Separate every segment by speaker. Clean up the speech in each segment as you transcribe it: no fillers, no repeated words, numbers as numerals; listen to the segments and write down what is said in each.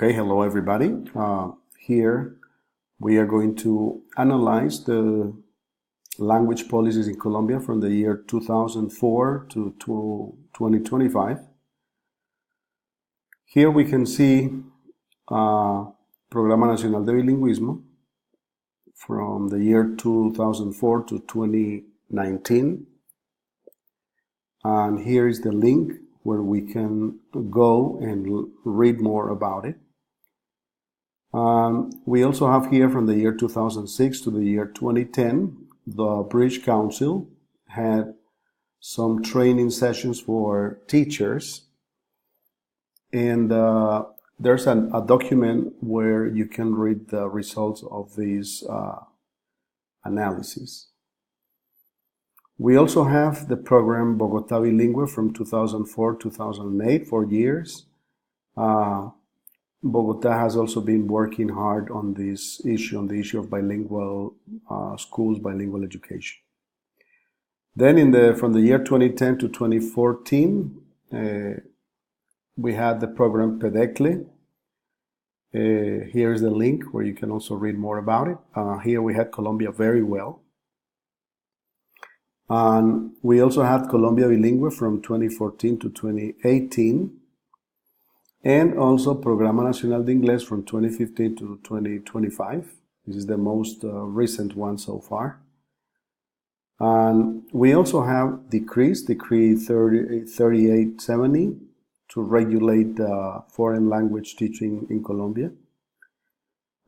Speaker 1: Okay, hello everybody. Here we are going to analyze the language policies in Colombia from the year 2004 to 2025. Here we can see Programa Nacional de Bilingüismo from the year 2004 to 2019. And here is the link where we can go and read more about it. We also have here from the year 2006 to the year 2010, the British Council had some training sessions for teachers, and there's a document where you can read the results of these analysis. We also have the program Bogotá Bilingual from 2004-2008, 4 years. Bogotá has also been working hard on this issue, on the issue of bilingual schools, bilingual education. Then from the year 2010 to 2014, we had the program PEDECLE. Here's the link where you can also read more about it. Here we had Colombia Very Well. And we also had Colombia Bilingual from 2014 to 2018. And also Programa Nacional de Inglés from 2015 to 2025. This is the most recent one so far. And we also have Decree 3870 to regulate foreign language teaching in Colombia.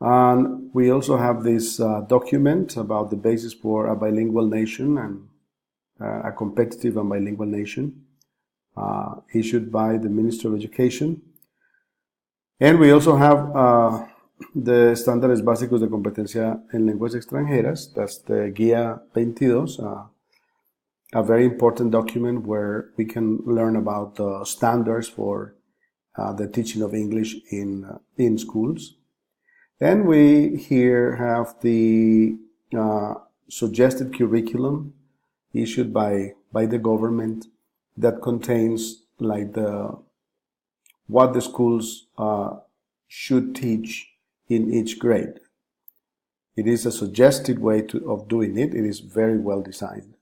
Speaker 1: And we also have this document about the basis for a bilingual nation and a competitive and bilingual nation, issued by the Ministry of Education. And we also have the Estándares Básicos de Competencia en Lenguas Extranjeras, that's the Guía 22, a very important document where we can learn about the standards for the teaching of English in schools. And we here have the suggested curriculum issued by the government that contains like what the schools should teach in each grade. It is a suggested way of doing it. It is very well designed.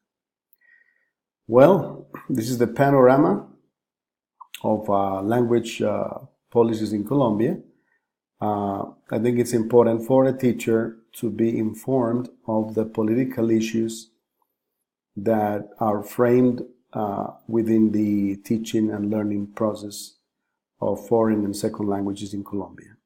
Speaker 1: Well, this is the panorama of language policies in Colombia. I think it's important for a teacher to be informed of the political issues that are framed within the teaching and learning process of foreign and second languages in Colombia.